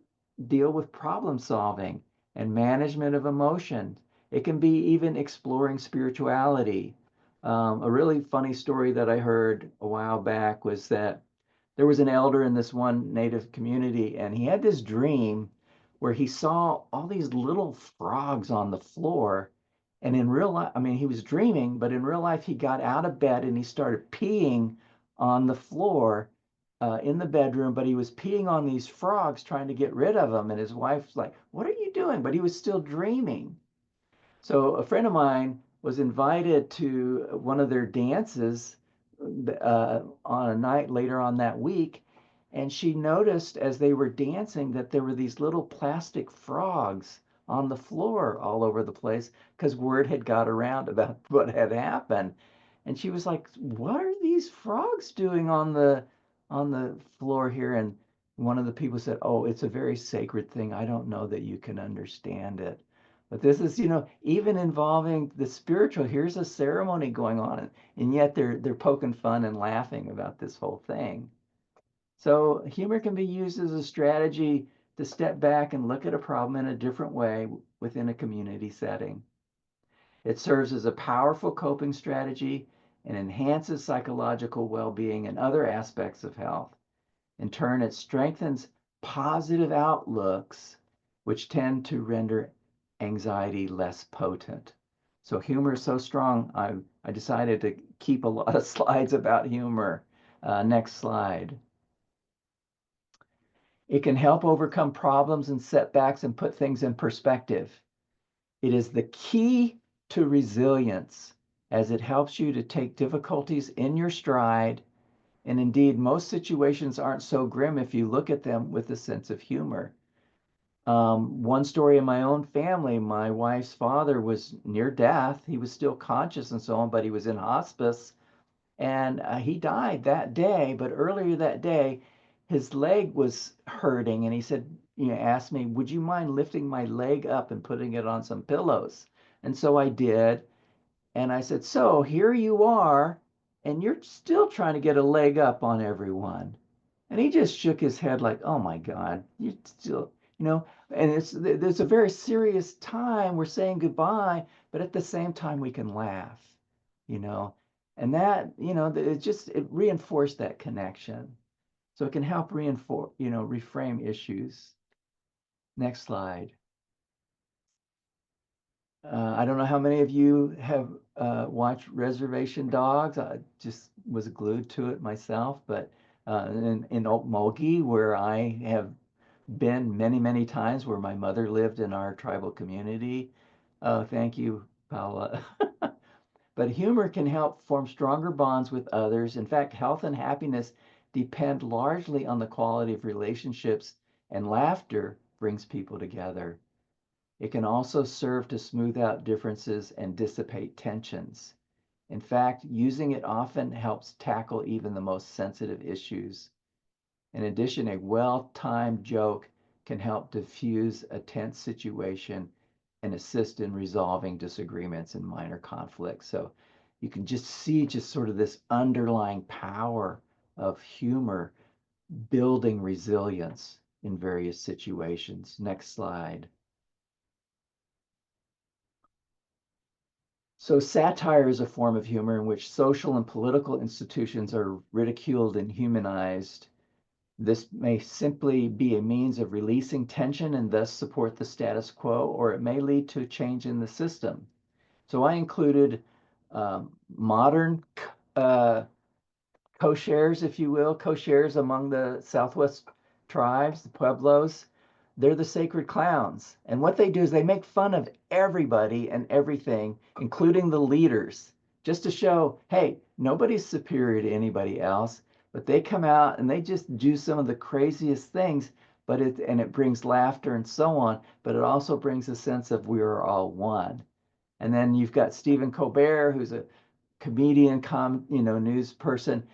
deal with problem solving and management of emotion. It can be even exploring spirituality. A really funny story that I heard a while back was that there was an elder in this one native community, and he had this dream where he saw all these little frogs on the floor. And in real life, I mean, he was dreaming, but in real life, he got out of bed and he started peeing on the floor in the bedroom, but he was peeing on these frogs trying to get rid of them. And his wife's like, "What are you doing?" But he was still dreaming. So a friend of mine was invited to one of their dances on a night later on that week, and she noticed as they were dancing that there were these little plastic frogs on the floor all over the place because word had got around about what had happened. And she was like, "What are these frogs doing on the floor here?" And one of the people said, "Oh, it's a very sacred thing. I don't know that you can understand it." But this is, even involving the spiritual. Here's a ceremony going on, and yet they're poking fun and laughing about this whole thing. So humor can be used as a strategy to step back and look at a problem in a different way within a community setting. It serves as a powerful coping strategy and enhances psychological well-being and other aspects of health. In turn, it strengthens positive outlooks, which tend to render anxiety less potent. So humor is so strong, I decided to keep a lot of slides about humor. Next slide. It can help overcome problems and setbacks and put things in perspective. It is the key to resilience, as it helps you to take difficulties in your stride. And indeed, most situations aren't so grim if you look at them with a sense of humor. One story in my own family, my wife's father was near death. He was still conscious and so on, but he was in hospice. And he died that day. But earlier that day, his leg was hurting. And he said, asked me, "Would you mind lifting my leg up and putting it on some pillows?" And so I did. And I said, "So here you are, and you're still trying to get a leg up on everyone." And he just shook his head like, "Oh my God, you still, and there's a very serious time. We're saying goodbye, but at the same time we can laugh, you know, and that, it reinforced that connection. So it can help reinforce, reframe issues. Next slide. I don't know how many of you have watched Reservation Dogs. I just was glued to it myself, but in Okmulgee, where I have been many, many times, where my mother lived in our tribal community. Oh, thank you, Paula. But humor can help form stronger bonds with others. In fact, health and happiness depend largely on the quality of relationships, and laughter brings people together. It can also serve to smooth out differences and dissipate tensions. In fact, using it often helps tackle even the most sensitive issues. In addition, a well-timed joke can help diffuse a tense situation and assist in resolving disagreements and minor conflicts. So you can just see just sort of this underlying power of humor building resilience in various situations. Next slide. So satire is a form of humor in which social and political institutions are ridiculed and humanized. This may simply be a means of releasing tension and thus support the status quo, or it may lead to a change in the system. So I included modern co-shares, if you will, co-shares among the Southwest tribes, the Pueblos. They're the sacred clowns. And what they do is they make fun of everybody and everything, including the leaders, just to show, hey, nobody's superior to anybody else. But they come out and they just do some of the craziest things, but it brings laughter and so on, but it also brings a sense of we are all one. And then you've got Stephen Colbert, who's a comedian, news person,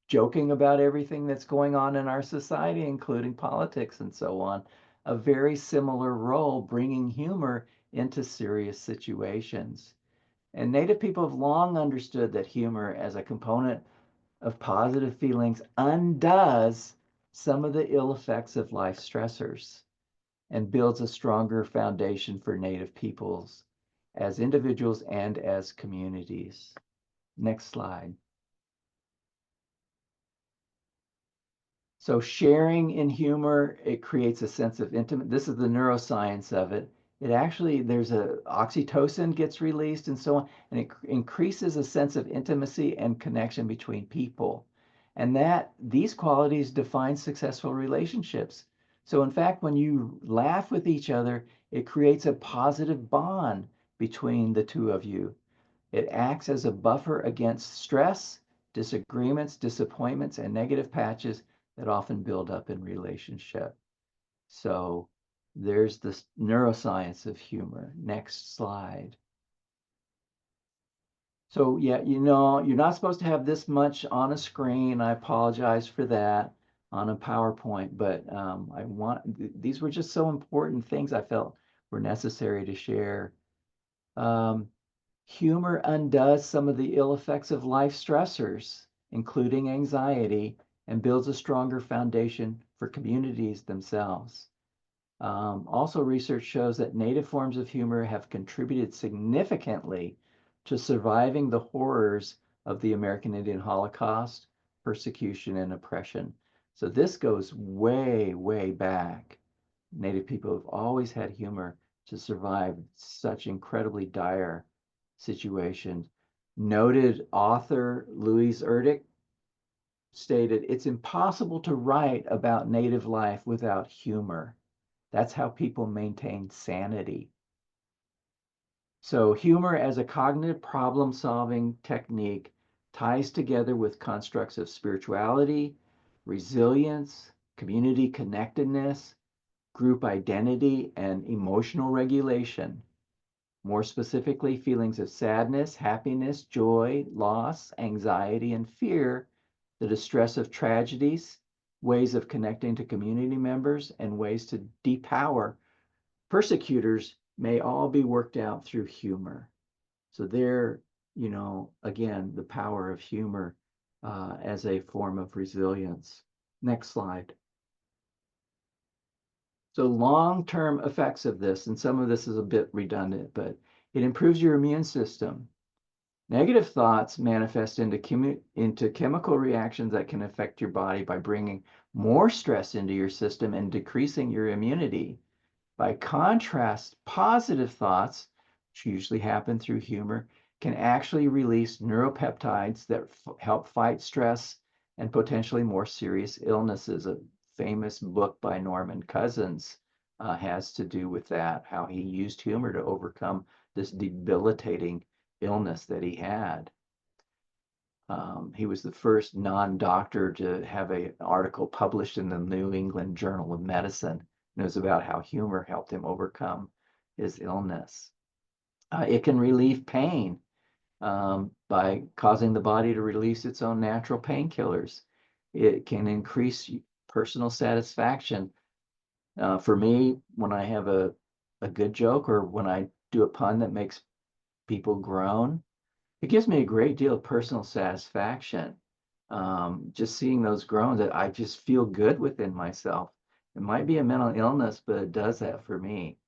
joking about everything that's going on in our society, including politics and so on. A very similar role, bringing humor into serious situations. And Native people have long understood that humor as a component of positive feelings undoes some of the ill effects of life stressors and builds a stronger foundation for Native peoples as individuals and as communities. Next slide. So sharing in humor, it creates a sense of intimate. This is the neuroscience of it. It actually, there's a oxytocin gets released and so on, and it increases a sense of intimacy and connection between people. And that these qualities define successful relationships. So in fact, when you laugh with each other, it creates a positive bond between the two of you. It acts as a buffer against stress, disagreements, disappointments, and negative patches that often build up in relationship. So there's this neuroscience of humor. Next slide. So yeah, you know, you're not supposed to have this much on a screen. I apologize for that on a PowerPoint, but these were just so important things I felt were necessary to share. Humor undoes some of the ill effects of life stressors, including anxiety, and builds a stronger foundation for communities themselves. Also, research shows that Native forms of humor have contributed significantly to surviving the horrors of the American Indian Holocaust, persecution, and oppression. So this goes way, way back. Native people have always had humor to survive such incredibly dire situations. Noted author Louise Erdrich stated, "It's impossible to write about Native life without humor. That's how people maintain sanity." So humor as a cognitive problem-solving technique ties together with constructs of spirituality, resilience, community connectedness, group identity, and emotional regulation. More specifically, feelings of sadness, happiness, joy, loss, anxiety, and fear, the distress of tragedies, ways of connecting to community members, and ways to depower persecutors may all be worked out through humor. So there, you know, again, the power of humor as a form of resilience. Next slide. So long-term effects of this, and some of this is a bit redundant, but it improves your immune system. Negative thoughts manifest into chemical reactions that can affect your body by bringing more stress into your system and decreasing your immunity. By contrast, positive thoughts, which usually happen through humor, can actually release neuropeptides that help fight stress and potentially more serious illnesses. A famous book by Norman Cousins has to do with that, how he used humor to overcome this debilitating illness that he had. He was the first non-doctor to have an article published in the New England Journal of Medicine. And it was about how humor helped him overcome his illness. It can relieve pain by causing the body to release its own natural painkillers. It can increase personal satisfaction. For me, when I have a good joke or when I do a pun that makes people groan, it gives me a great deal of personal satisfaction. Just seeing those groans, that I just feel good within myself. It might be a mental illness, but it does that for me.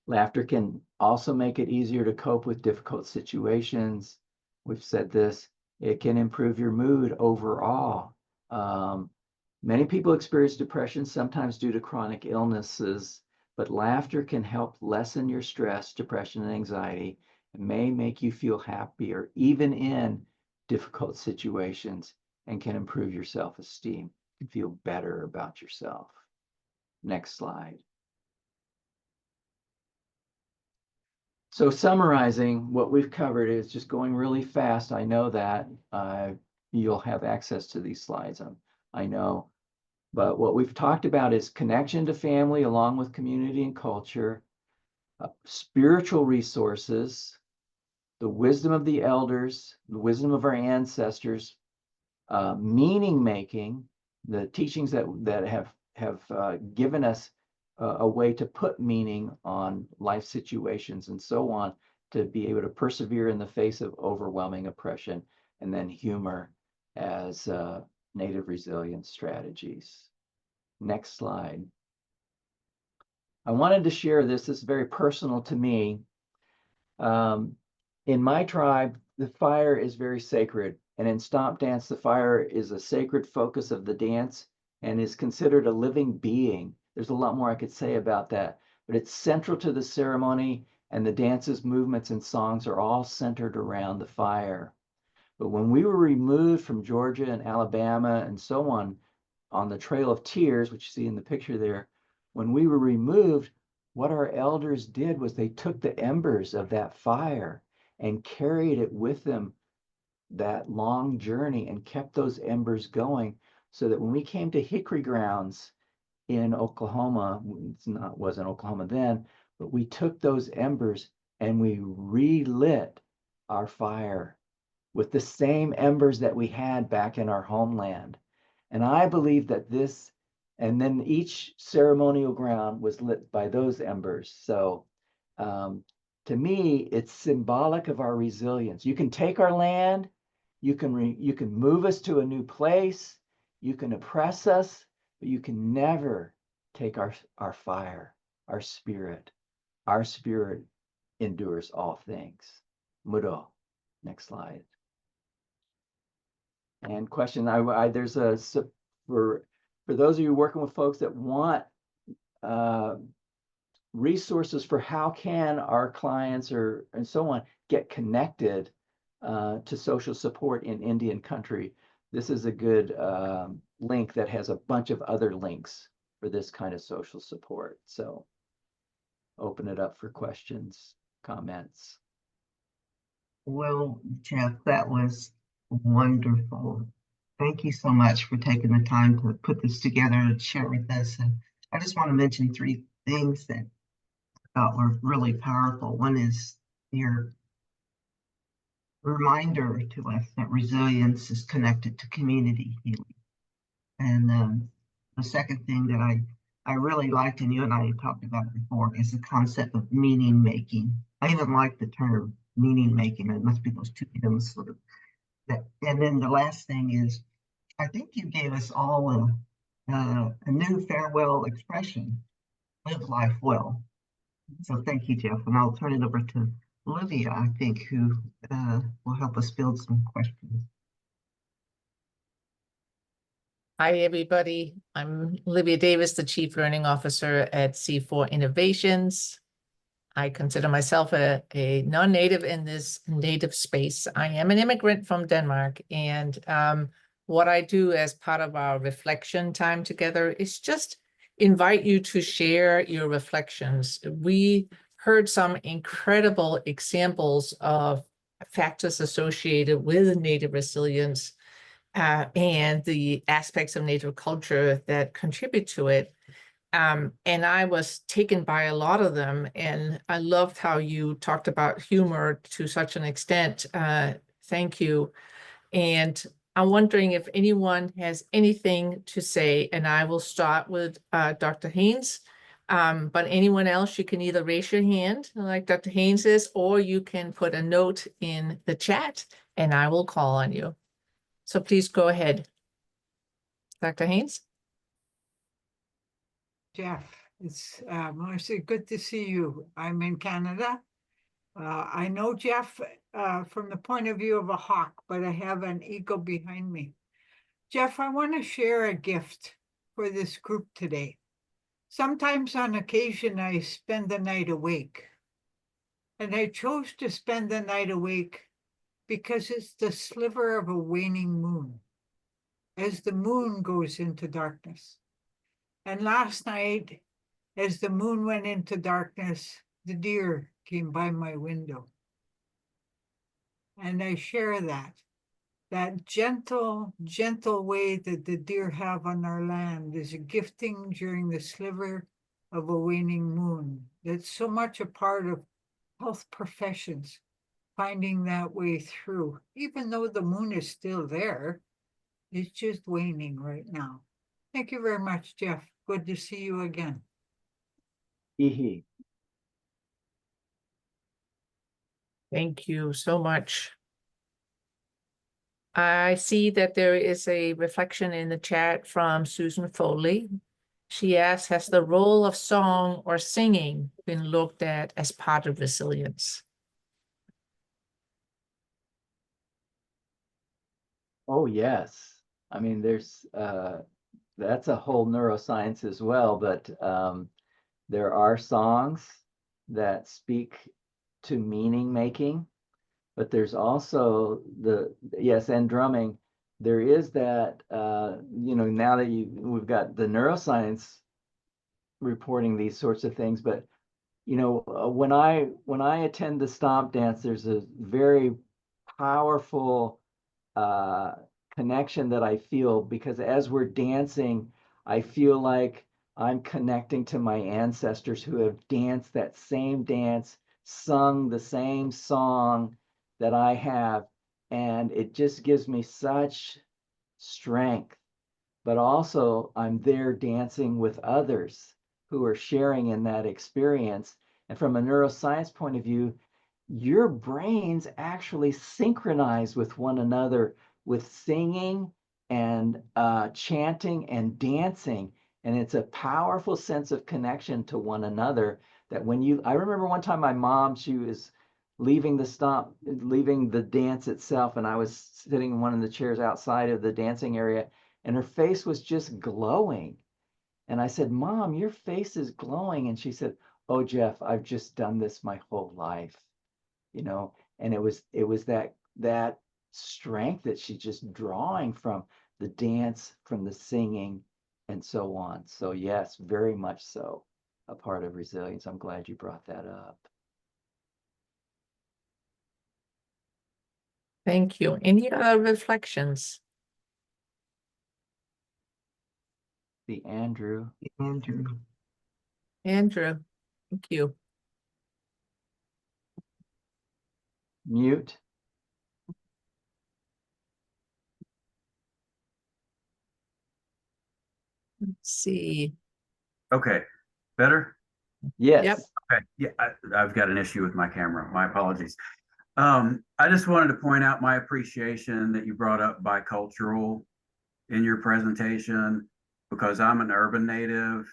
Laughter can also make it easier to cope with difficult situations. We've said this. It can improve your mood overall. Many people experience depression, sometimes due to chronic illnesses, but laughter can help lessen your stress, depression, and anxiety. It may make you feel happier, even in difficult situations, and can improve your self-esteem. You can feel better about yourself. Next slide. So summarizing what we've covered is just going really fast. I know that you'll have access to these slides, I know. But what we've talked about is connection to family along with community and culture, spiritual resources, the wisdom of the elders, the wisdom of our ancestors, meaning making, the teachings that have given us a way to put meaning on life situations and so on, to be able to persevere in the face of overwhelming oppression, and then humor as native resilience strategies. Next slide. I wanted to share this. This is very personal to me. In my tribe, the fire is very sacred. And in stomp dance, the fire is a sacred focus of the dance and is considered a living being. There's a lot more I could say about that, but it's central to the ceremony, and the dances, movements, and songs are all centered around the fire. But when we were removed from Georgia and Alabama and so on the Trail of Tears, which you see in the picture there, when we were removed, what our elders did was they took the embers of that fire and carried it with them that long journey and kept those embers going, so that when we came to Hickory Grounds in Oklahoma, wasn't Oklahoma then, but we took those embers and we relit our fire with the same embers that we had back in our homeland. And I believe that and then each ceremonial ground was lit by those embers. So to me, it's symbolic of our resilience. You can take our land, you can move us to a new place, you can oppress us, but you can never take our fire, our spirit. Our spirit endures all things. Muro. Next slide. And question, there's for those of you working with folks that want resources for how can our clients and so on get connected to social support in Indian country, this is a good link that has a bunch of other links for this kind of social support. So open it up for questions, comments.
Well, Jeff, that was wonderful. Thank you so much for taking the time to put this together and share with us. And I just want to mention 3 things that I thought were really powerful. One is your reminder to us that resilience is connected to community healing. And the second thing that I really liked, and you and I talked about it before, is the concept of meaning making. I even like the term meaning making. It must be those 2 items sort of that. And then the last thing is, I think you gave us all a new farewell expression: live life well. So thank you, Jeff. And I'll turn it over to Olivia, I think, who will help us field some questions.
Hi, everybody. I'm Olivia Davis, the Chief Learning Officer at C4 Innovations. I consider myself a non-native in this native space. I am an immigrant from Denmark, and what I do as part of our reflection time together is just invite you to share your reflections. We heard some incredible examples of factors associated with native resilience and the aspects of native culture that contribute to it. And I was taken by a lot of them, and I loved how you talked about humor to such an extent. Thank you. And I'm wondering if anyone has anything to say, and I will start with Dr. Haynes. But anyone else, you can either raise your hand like Dr. Haynes is, or you can put a note in the chat and I will call on you. So please go ahead. Dr. Haynes?
Jeff, it's Marcy, good to see you. I'm in Canada. I know Jeff from the point of view of a hawk, but I have an eagle behind me. Jeff, I want to share a gift for this group today. Sometimes on occasion, I spend the night awake. And I chose to spend the night awake because it's the sliver of a waning moon as the moon goes into darkness. And last night, as the moon went into darkness, the deer came by my window. And I share that gentle, gentle way that the deer have on our land is a gifting during the sliver of a waning moon. That's so much a part of health professions, finding that way through. Even though the moon is still there, it's just waning right now. Thank you very much, Jeff. Good to see you again.
Ihi.
Thank you so much. I see that there is a reflection in the chat from Susan Foley. She asks, has the role of song or singing been looked at as part of resilience?
Oh, yes. I mean, that's a whole neuroscience as well, but there are songs that speak to meaning making, but there's also yes, and drumming. There is that, now that we've got the neuroscience reporting these sorts of things, but when I attend the stomp dance, there's a very powerful connection that I feel, because as we're dancing, I feel like I'm connecting to my ancestors who have danced that same dance, sung the same song that I have, and it just gives me such strength. But also, I'm there dancing with others who are sharing in that experience. And from a neuroscience point of view, your brains actually synchronize with one another with singing and chanting and dancing. And it's a powerful sense of connection to one another that I remember one time my mom, she was leaving the dance itself, and I was sitting in one of the chairs outside of the dancing area, and her face was just glowing. And I said, Mom, your face is glowing. And she said, oh, Jeff, I've just done this my whole life. And it was that strength that she's just drawing from the dance, from the singing, and so on. So yes, very much so a part of resilience. I'm glad you brought that up.
Thank you. Any other reflections?
The Andrew.
Andrew.
Andrew, thank you.
Mute.
Let's see.
Okay, better?
Yes.
Yep.
Okay, yeah, I've got an issue with my camera. My apologies. I just wanted to point out my appreciation that you brought up bicultural in your presentation, because I'm an urban native.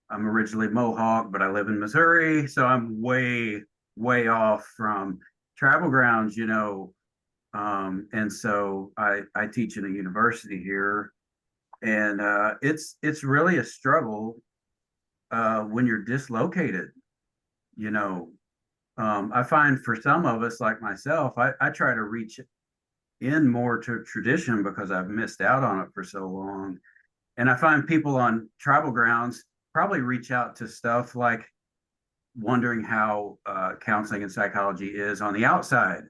I'm originally Mohawk, but I live in Missouri, so I'm way, way off from travel grounds, and so I teach in a university here, and it's really a struggle when you're dislocated, you know. I find for some of us, like myself, I try to reach in more to tradition because I've missed out on it for so long. And I find people on tribal grounds probably reach out to stuff like wondering how counseling and psychology is on the outside,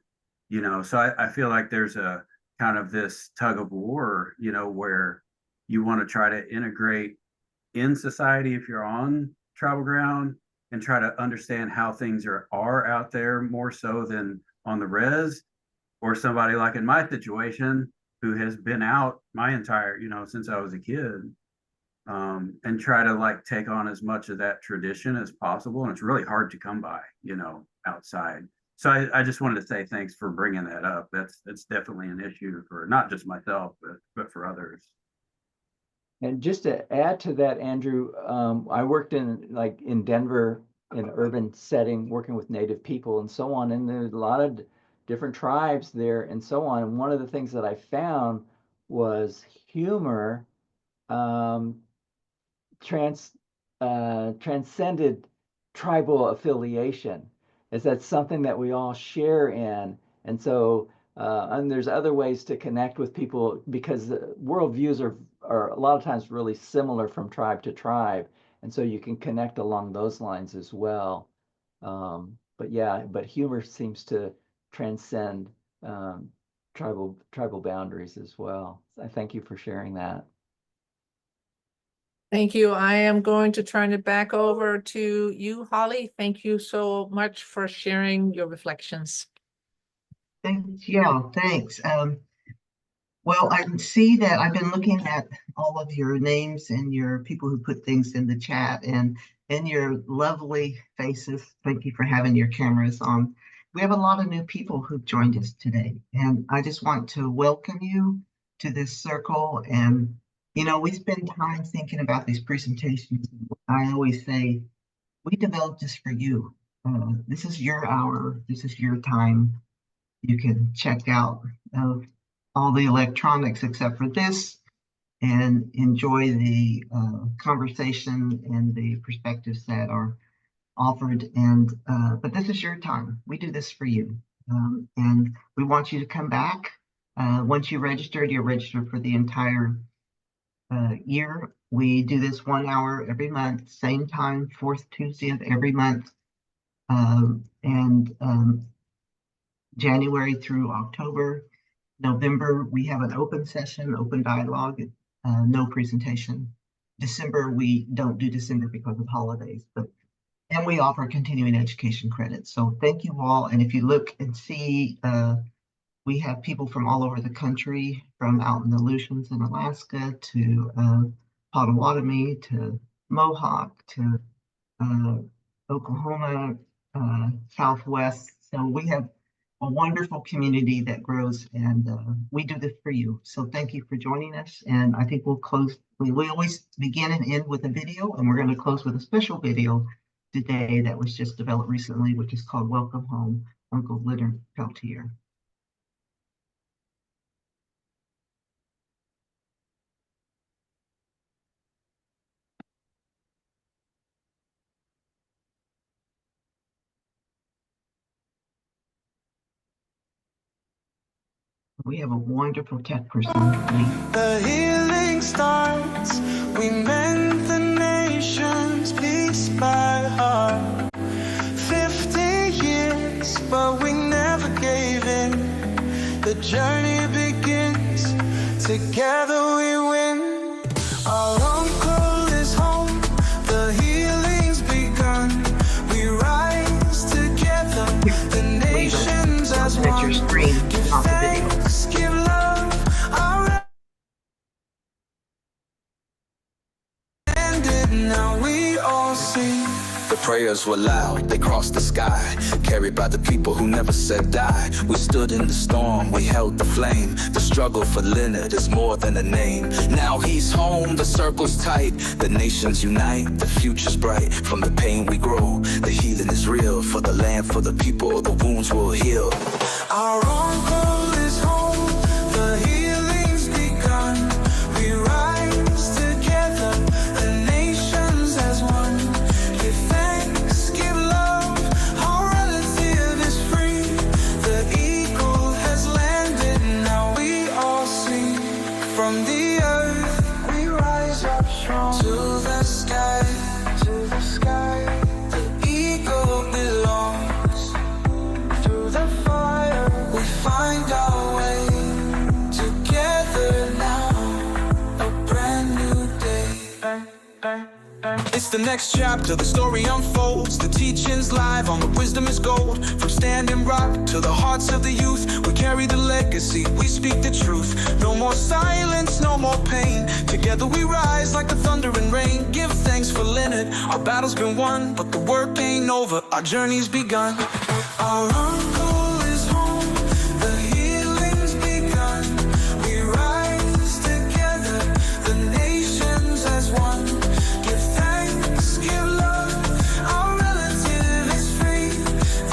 So I feel like there's a kind of this tug of war, where you want to try to integrate in society if you're on tribal ground, and try to understand how things are out there more so than on the res, or somebody like in my situation who has been out my entire, since I was a kid, and try to like take on as much of that tradition as possible. And it's really hard to come by, outside. So I just wanted to say thanks for bringing that up. That's definitely an issue for not just myself, but for others.
And just to add to that, Andrew, I worked in Denver in an urban setting, working with Native people and so on. And there's a lot of different tribes there and so on. And one of the things that I found was humor transcended tribal affiliation. Is that something that we all share in? And so, and there's other ways to connect with people, because the worldviews are a lot of times really similar from tribe to tribe. And so you can connect along those lines as well. But humor seems to transcend tribal boundaries as well. I thank you for sharing that.
Thank you. I am going to turn it back over to you, Holly. Thank you so much for sharing your reflections.
Thanks. Well, I can see that I've been looking at all of your names and your people who put things in the chat, and your lovely faces. Thank you for having your cameras on. we have a lot of new people who've joined us today, and I just want to welcome you to this circle. And, we spend time thinking about these presentations. I always say, we developed this for you. This is your hour, this is your time. You can check out all the electronics except for this and enjoy the conversation and the perspectives that are offered. And but this is your time. We do this for you, and we want you to come back. Once you're registered for the entire year. We do this 1 hour every month, same time, fourth Tuesday of every month, and January through October. November, we have an open session, open dialogue, no presentation. December, we don't do December because of holidays, and we offer continuing education credits. So thank you all. And if you look and see, we have people from all over the country, from out in the Aleutians in Alaska to Potawatomi to Mohawk to Oklahoma, Southwest. So we have a wonderful community that grows, and we do this for you. So thank you for joining us. And I think we'll close. We always begin and end with a video, and we're going to close with a special video today that was just developed recently, which is called Welcome Home, Uncle Leonard Peltier. We have a wonderful tech person.
The healing starts. We mend the nation's peace by heart. 50 years, but we never gave in. The journey begins. Together we win. Our uncle is home. The healing's begun. We rise together. The nation's as one. Give thanks, give love. Now we all sing.
The prayers were loud, they crossed the sky, carried by the people who never said die. We stood in the storm, we held the flame. The struggle for Leonard is more than a name. Now he's home, the circle's tight. The nations unite, the future's bright. From the pain we grow, the healing is real. For the land, for the people, the wounds will heal.
Our uncle is home, the healing's begun. We rise together, the nations as one. Give thanks, give love, our relative is free. The eagle has landed, now we all sing. From the earth, we rise up strong. To the sky, to the sky. The eagle belongs. Through the fire, we find our way. Together now, a brand new day.
It's the next chapter, the story unfolds. The teaching's live, on the wisdom is gold. From Standing Rock to the hearts of the youth, we carry the legacy, we speak the truth. No more silence, no more pain. Together we rise like the thunder and rain. Give thanks for Leonard, our battle's been won. But the work ain't over, our journey's begun.
Our uncle is home, the healing's begun. We rise together, the nations as one. Give thanks, give love, our relative is free.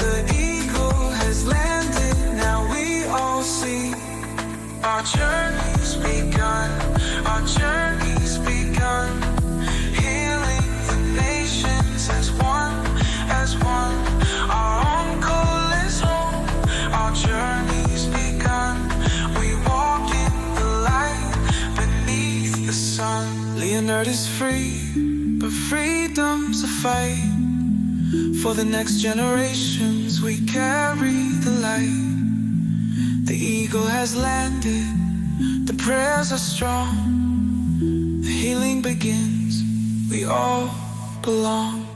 The eagle has landed, now we all see. Our journey's begun, our journey's begun. Healing the nations as one, as one. Our uncle is home, our journey's begun. We walk in the light beneath the sun.
Leonard is free, but freedom's a fight. For the next generations, we carry the light. The eagle has landed, the prayers are strong. The healing begins, we all belong.